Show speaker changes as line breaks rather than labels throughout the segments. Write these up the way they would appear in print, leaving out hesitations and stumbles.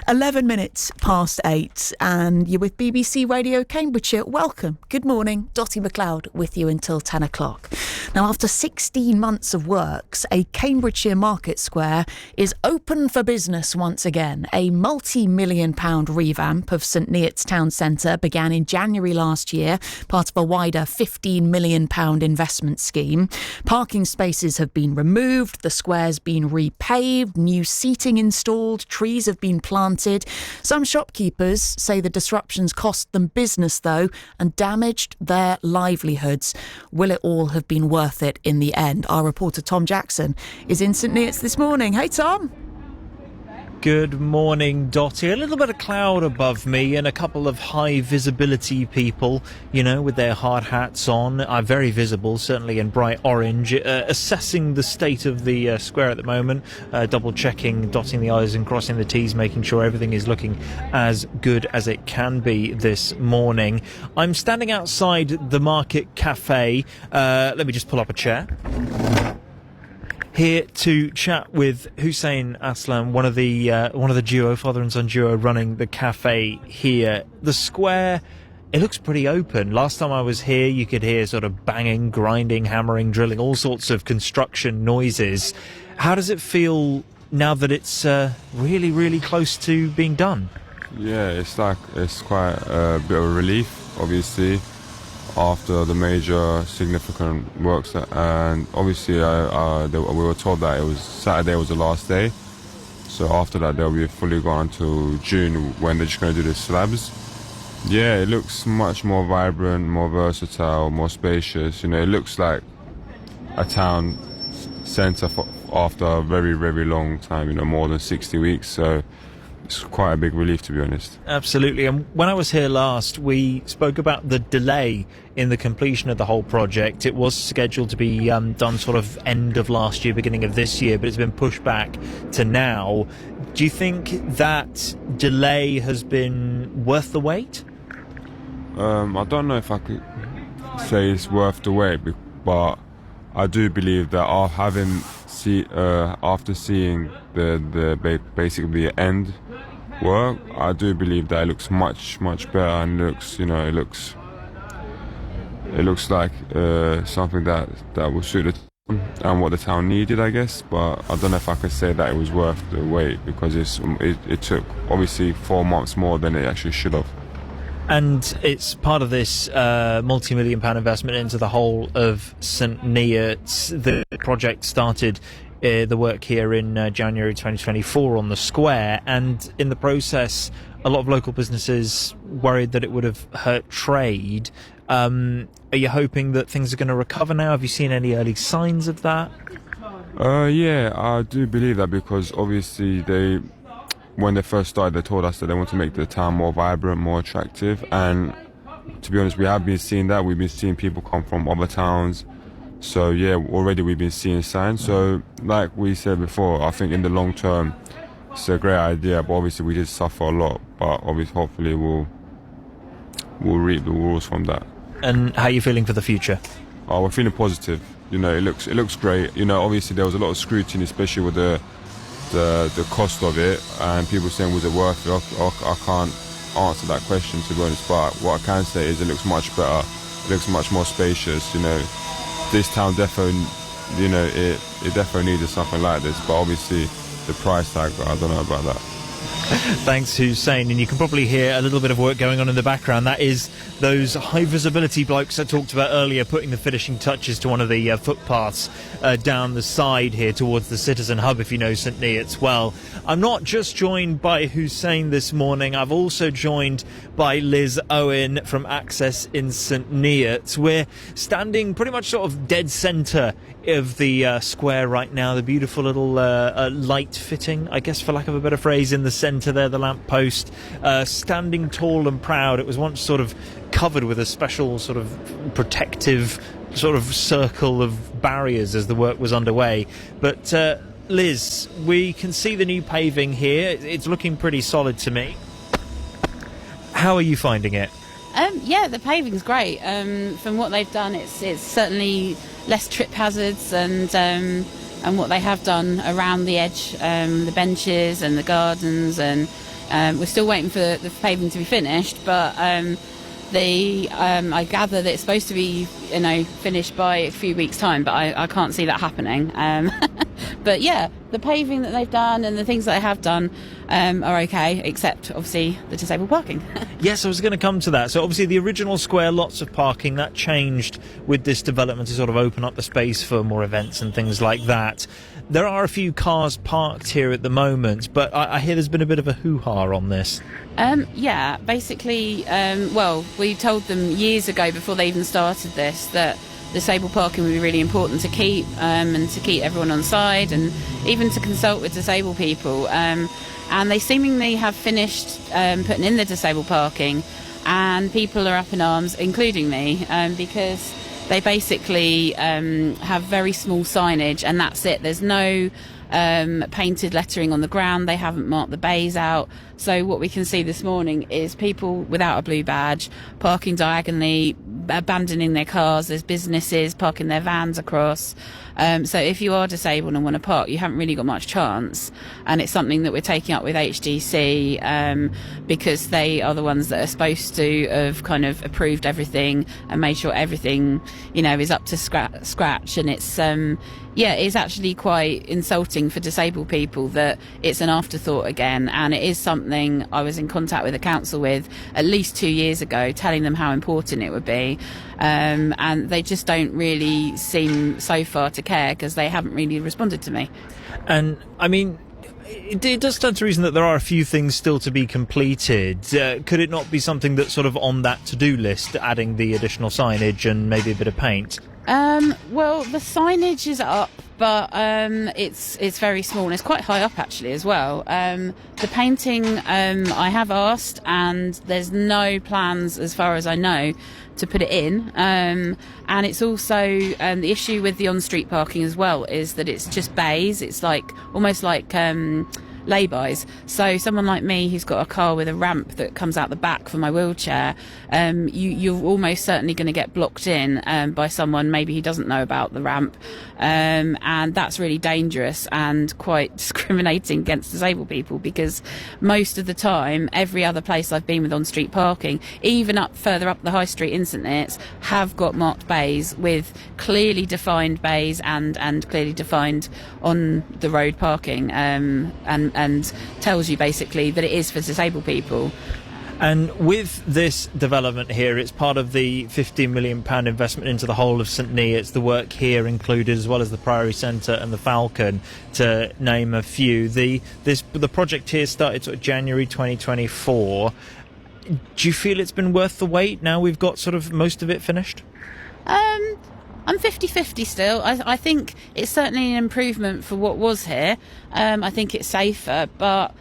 11 minutes past 8, and you're with BBC Radio Cambridgeshire. Welcome. Good morning. Dottie McLeod with you until 10 o'clock. Now, after 16 months of works, a Cambridgeshire Market Square is open for business once again. A multi-million pound revamp of St Neots Town Centre began in January last year, part of a wider £15 million investment scheme. Parking spaces have been removed, the square's been repaved, new seating installed, trees have been planted. Some shopkeepers say the disruptions cost them business, though, and damaged their livelihoods. Will it all have been worth it in the end? Our reporter Tom Jackson is in St Neots this morning. Hey, Tom.
Good morning, Dottie. A little bit of cloud above me and a couple of high visibility people, with their hard hats on, are very visible, certainly in bright orange, assessing the state of the square at the moment, double checking, dotting the I's and crossing the T's, making sure everything is looking as good as it can be this morning. I'm standing outside the Market Cafe. Let me just pull up a chair. Here to chat with Hussein Aslam, one of the duo, father and son duo, running the cafe here. The square, it looks pretty open. Last time I was here, you could hear sort of banging, grinding, hammering, drilling, all sorts of construction noises. How does it feel now that it's really, really close to being done?
Yeah, it's quite a bit of a relief, obviously, after the major significant works, and obviously we were told that Saturday was the last day, so after that they'll be fully gone until June when they're just going to do the slabs. Yeah, it looks much more vibrant, more versatile, more spacious. It looks like a town centre after a very, very long time, more than 60 weeks, so it's quite a big relief, to be honest.
Absolutely. And when I was here last, we spoke about the delay in the completion of the whole project. It was scheduled to be done sort of end of last year, beginning of this year, but it's been pushed back to now. Do you think that delay has been worth the wait?
I don't know if I could say it's worth the wait, but I do believe that after seeing basically the end work, I do believe that it looks much better, and it looks like something that will suit the town and what the town needed, I guess. But I don't know if I could say that it was worth the wait, because it took obviously 4 months more than it actually should have.
And it's part of this multi-million pound investment into the whole of St Neots. The project started the work here in January 2024 on the square, and in the process a lot of local businesses worried that it would have hurt trade. Are you hoping that things are going to recover now? Have you seen any early signs of that?
Yeah, I do believe that, because obviously when they first started, they told us that they want to make the town more vibrant, more attractive, and to be honest, we have been seeing that. We've been seeing people come from other towns, so yeah, already we've been seeing signs. So like we said before, I think in the long term it's a great idea, but obviously we did suffer a lot, but obviously hopefully we'll reap the rewards from that.
And how are you feeling for the future?
Oh, we're feeling positive. It looks great. Obviously there was a lot of scrutiny, especially with the cost of it, and people saying was it worth it. I can't answer that question, to be honest, but what I can say is it looks much better, it looks much more spacious. This town definitely, it definitely needed something like this, but obviously the price tag, I don't know about that.
Thanks, Hussein. And you can probably hear a little bit of work going on in the background. That is those high visibility blokes I talked about earlier, putting the finishing touches to one of the footpaths down the side here towards the Citizen Hub, if you know St Neots well. I'm not just joined by Hussein this morning, I've also joined by Liz Owen from Access in St Neots. We're standing pretty much sort of dead centre of the square right now. The beautiful little light fitting, I guess for lack of a better phrase, in the centre there, the lamp post, standing tall and proud. It was once sort of covered with a special sort of protective sort of circle of barriers as the work was underway. But Liz, we can see the new paving here. It's looking pretty solid to me. How are you finding it?
Yeah, the paving's great. From what they've done, it's certainly less trip hazards, and what they have done around the edge, the benches and the gardens, and We're still waiting for the paving to be finished, but I gather that it's supposed to be, finished by a few weeks' time, but I can't see that happening. But yeah, the paving that they've done and the things that they have done are okay, except obviously the disabled parking.
Yes, I was going to come to that. So obviously the original square, lots of parking, that changed with this development to sort of open up the space for more events and things like that. There are a few cars parked here at the moment, but I hear there's been a bit of a hoo-ha on this.
Yeah, basically, we told them years ago before they even started this that disabled parking would be really important to keep, and to keep everyone on side, and even to consult with disabled people. And they seemingly have finished putting in the disabled parking, and people are up in arms, including me, because they basically have very small signage, and that's it. There's no painted lettering on the ground. They haven't marked the bays out. So what we can see this morning is people without a blue badge parking diagonally, abandoning their cars. There's businesses parking their vans across. So if you are disabled and want to park, you haven't really got much chance. And it's something that we're taking up with HDC, because they are the ones that are supposed to have kind of approved everything and made sure everything, is up to scratch. And it's, it's actually quite insulting for disabled people that it's an afterthought again. And it is something I was in contact with the council with at least 2 years ago, telling them how important it would be. And they just don't really seem so far to care, because they haven't really responded to me.
And I mean, it does stand to reason that there are a few things still to be completed. Could it not be something that's sort of on that to-do list, adding the additional signage and maybe a bit of paint?
Well, the signage is up, but it's very small, and it's quite high up actually as well. The painting, I have asked, and there's no plans, as far as I know, to put it in. And it's also the issue with the on-street parking as well is that it's just bays. It's almost like lay-bys. So someone like me who's got a car with a ramp that comes out the back for my wheelchair, you're almost certainly going to get blocked in by someone maybe who doesn't know about the ramp, and that's really dangerous and quite discriminating against disabled people, because most of the time every other place I've been with on-street parking, even further up the high street in St Neots, have got marked bays with clearly defined bays and clearly defined on the road parking, and tells you basically that it is for disabled people.
And with this development here, it's part of the £15 million investment into the whole of St Neots. The work here included, as well as the Priory Centre and the Falcon, to name a few. The project here started sort of January 2024. Do you feel it's been worth the wait? Now we've got sort of most of it finished?
I'm 50-50 still. I think it's certainly an improvement for what was here. I think it's safer, but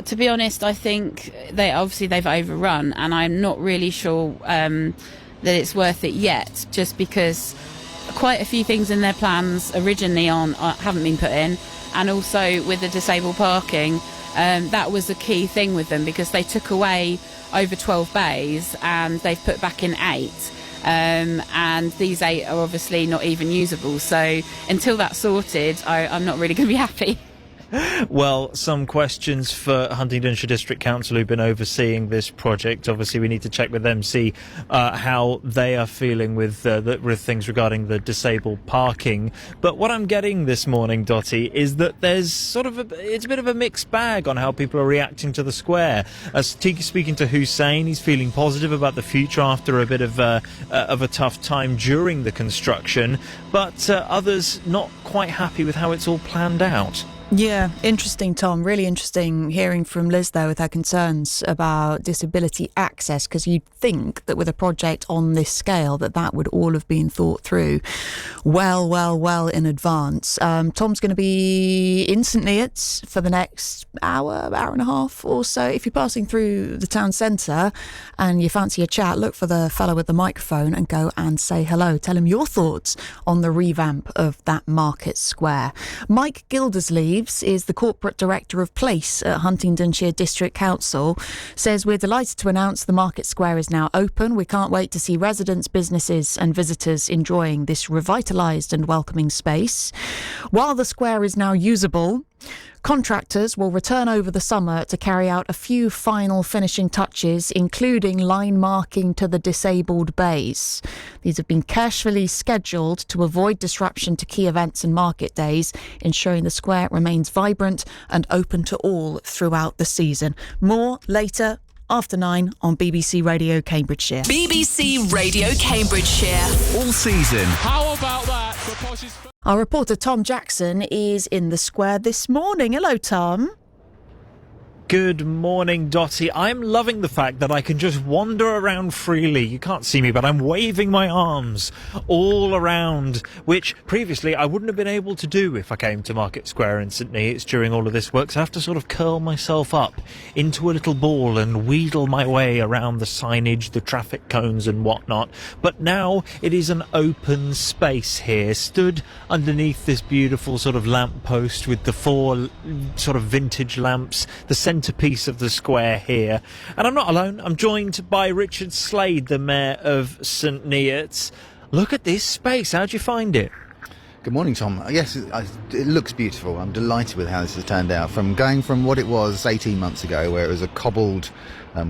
to be honest, I think they've overrun, and I'm not really sure that it's worth it yet, just because quite a few things in their plans originally haven't been put in, and also with the disabled parking, that was a key thing with them, because they took away over 12 bays and they've put back in 8. And these 8 are obviously not even usable. So until that's sorted, I'm not really going to be happy.
Well, some questions for Huntingdonshire District Council, who've been overseeing this project. Obviously, we need to check with them, see how they are feeling with things regarding the disabled parking. But what I'm getting this morning, Dottie, is that there's it's a bit of a mixed bag on how people are reacting to the square. Speaking to Hussein, he's feeling positive about the future after a bit of a tough time during the construction, but others not quite happy with how it's all planned out.
Yeah, interesting, Tom. Really interesting hearing from Liz there with her concerns about disability access, because you'd think that with a project on this scale that would all have been thought through well in advance. Tom's going to be in St Neots for the next hour and a half or so. If you're passing through the town centre and you fancy a chat, look for the fellow with the microphone and go and say hello. Tell him your thoughts on the revamp of that market square. Mike Gildersleeve is the Corporate Director of Place at Huntingdonshire District Council, says we're delighted to announce the Market Square is now open. We can't wait to see residents, businesses and visitors enjoying this revitalised and welcoming space. While the square is now usable, Contractors will return over the summer to carry out a few final finishing touches, including line marking to the disabled bays. These have been carefully scheduled to avoid disruption to key events and market days, ensuring the square remains vibrant and open to all throughout the season. More later after 9 on BBC Radio Cambridgeshire.
BBC Radio Cambridgeshire.
All season.
How about that? For Posh's...
Our reporter Tom Jackson is in the square this morning. Hello, Tom.
Good morning, Dottie. I'm loving the fact that I can just wander around freely. You can't see me, but I'm waving my arms all around, which previously I wouldn't have been able to do if I came to Market Square in St Neots during all of this work. So I have to sort of curl myself up into a little ball and wheedle my way around the signage, the traffic cones and whatnot. But now it is an open space here, stood underneath this beautiful sort of lamp post with the 4 sort of vintage lamps, the centrepiece of the square here. And I'm not alone. I'm joined by Richard Slade, the Mayor of St Neots. Look at this space. How'd you find it?
Good morning, Tom. Yes, it looks beautiful. I'm delighted with how this has turned out. From going from what it was 18 months ago, where it was a cobbled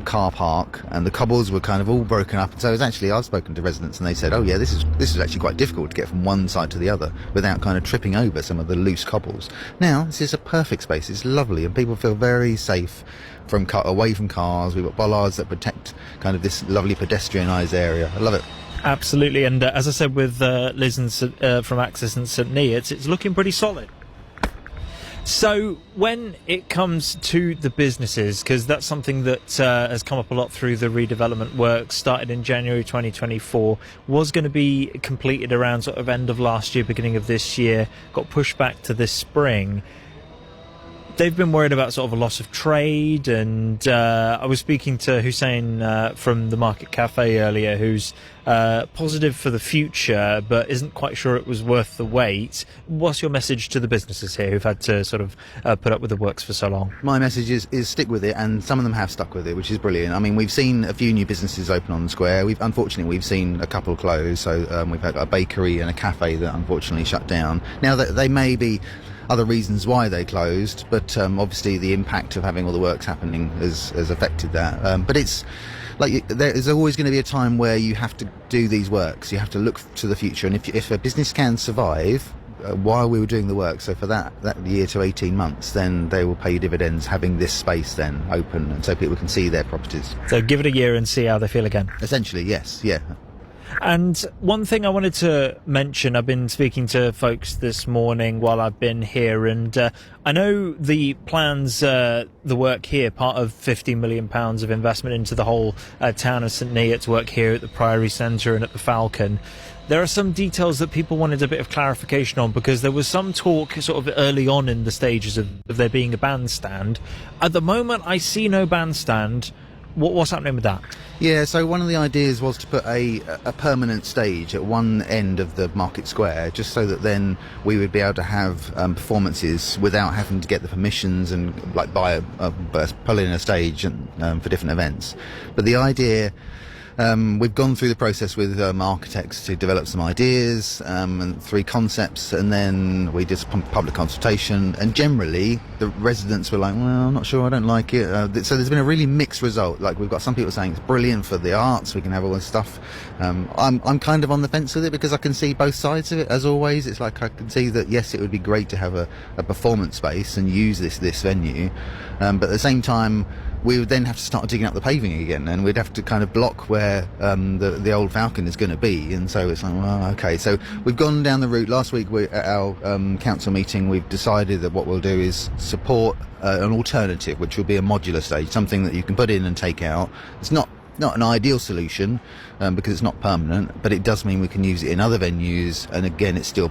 car park, and the cobbles were kind of all broken up. And so it was actually, I've spoken to residents, and they said, "Oh yeah, this is actually quite difficult to get from one side to the other without kind of tripping over some of the loose cobbles." Now this is a perfect space. It's lovely, and people feel very safe away from cars. We've got bollards that protect kind of this lovely pedestrianised area. I love it.
Absolutely, and as I said with Liz from Access and St Neots, it's looking pretty solid. So when it comes to the businesses, because that's something that has come up a lot through the redevelopment work, started in January 2024, was going to be completed around sort of end of last year, beginning of this year, got pushed back to this spring. They've been worried about sort of a loss of trade, and I was speaking to Hussein from the Market Cafe earlier, who's positive for the future but isn't quite sure it was worth the wait. What's your message to the businesses here who've had to sort of put up with the works for so long?
My message is stick with it, and some of them have stuck with it, which is brilliant. I mean, we've seen a few new businesses open on the square. Unfortunately we've seen a couple close, so we've had a bakery and a cafe that unfortunately shut down. Now that they may be other reasons why they closed, but obviously the impact of having all the works happening has affected that. But it's like there's always going to be a time where you have to do these works. You have to look to the future, and if a business can survive while we were doing the work, so for that year to 18 months, then they will pay dividends having this space then open, and so people can see their properties.
So give it a year and see how they feel again.
Essentially, yes, yeah.
And one thing I wanted to mention, I've been speaking to folks this morning while I've been here, and I know the plans, the work here, part of £50 million of investment into the whole town of St Neots, work here at the Priory Centre and at the Falcon. There are some details that people wanted a bit of clarification on, because there was some talk sort of early on in the stages of there being a bandstand. At the moment, I see no bandstand. What's happening with that?
Yeah, so one of the ideas was to put a permanent stage at one end of the Market Square, just so that then we would be able to have performances without having to get the permissions and like pull in a stage and, for different events. But the idea, we've gone through the process with architects to develop some ideas and 3 concepts, and then we did some public consultation, and generally the residents were like, well, I'm not sure, I don't like it. So there's been a really mixed result. Like, we've got some people saying it's brilliant for the arts, we can have all this stuff. I'm kind of on the fence with it, because I can see both sides of it. As always, it's like I can see that yes, it would be great to have a performance space and use this venue, but at the same time we would then have to start digging up the paving again, and we'd have to kind of block where the old Falcon is going to be. And so it's like, well, okay. So we've gone down the route. Last week at our council meeting, we've decided that what we'll do is support an alternative, which will be a modular stage, something that you can put in and take out. It's not an ideal solution because it's not permanent, but it does mean we can use it in other venues, and again it still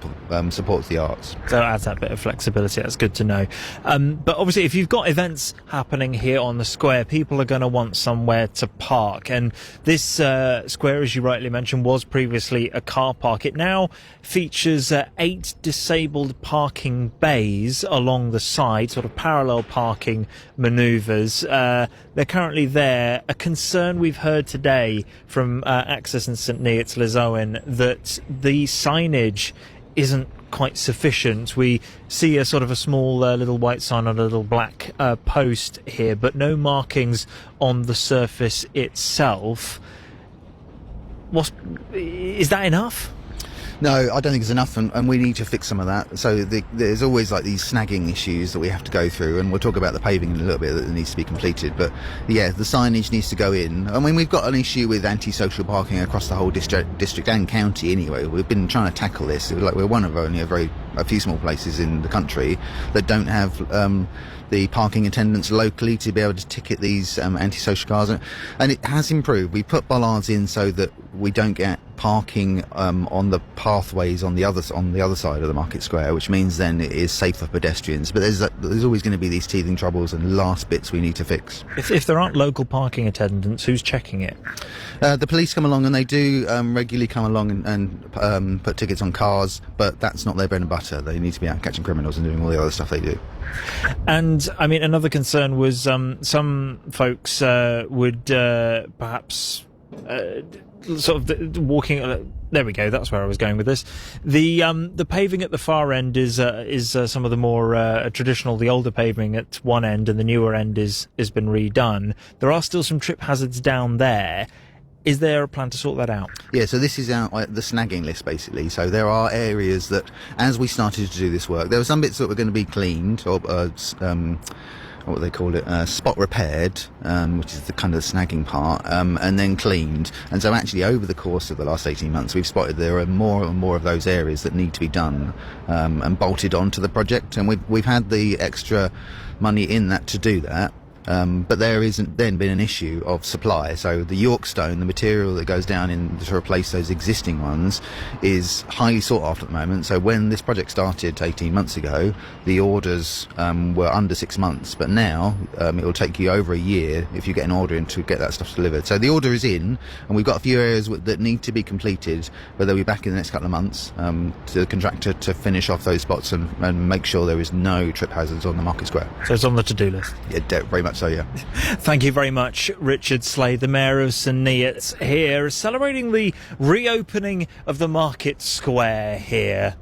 supports the arts.
So it adds that bit of flexibility. That's good to know. But obviously if you've got events happening here on the square, people are going to want somewhere to park, and this square, as you rightly mentioned, was previously a car park. It now features 8 disabled parking bays along the side, sort of parallel parking manoeuvres. They're currently there. A concern we've heard today from Access and St Neots, Liz Owen, that the signage isn't quite sufficient. We see a sort of a small little white sign on a little black post here, but no markings on the surface itself. Is that enough?
No, I don't think it's enough, and we need to fix some of that. So there's always like these snagging issues that we have to go through, and we'll talk about the paving in a little bit that needs to be completed. But yeah, the signage needs to go in. I mean, we've got an issue with antisocial parking across the whole district and county anyway. We've been trying to tackle this. We're one of only a few small places in the country that don't have the parking attendants locally to be able to ticket these antisocial cars, and it has improved. We put bollards in so that we don't get parking on the pathways on the other side of the market square, which means then it is safe for pedestrians. But there's always going to be these teething troubles and last bits we need to fix.
If there aren't local parking attendants, who's checking it?
The police come along, and they do regularly come along and put tickets on cars, but that's not their bread and butter. They need to be out catching criminals and doing all the other stuff they do.
And I mean, another concern was some folks would perhaps sort of walking. There we go. That's where I was going with this. The paving at the far end is some of the more traditional, the older paving at one end, and the newer end has been redone. There are still some trip hazards down there. Is there a plan to sort that out? Yeah, so this is the snagging list, basically. So there are areas that, as we started to do this work, there were some bits that were going to be cleaned, or what they call it, spot repaired, which is the kind of snagging part, and then cleaned. And so actually over the course of the last 18 months, we've spotted there are more and more of those areas that need to be done and bolted onto the project. And we've had the extra money in that to do that. But there isn't then been an issue of supply. So the Yorkstone, the material that goes down in to replace those existing ones, is highly sought after at the moment. So when this project started 18 months ago, the orders were under 6 months. But now it will take you over a year if you get an order in to get that stuff delivered. So the order is in, and we've got a few areas that need to be completed, but they'll be back in the next couple of months to the contractor to finish off those spots and make sure there is no trip hazards on the market square. So it's on the to-do list?
Yeah, very much so, yeah.
Thank you very much, Richard Slade, the Mayor of St Neots, here celebrating the reopening of the market square here.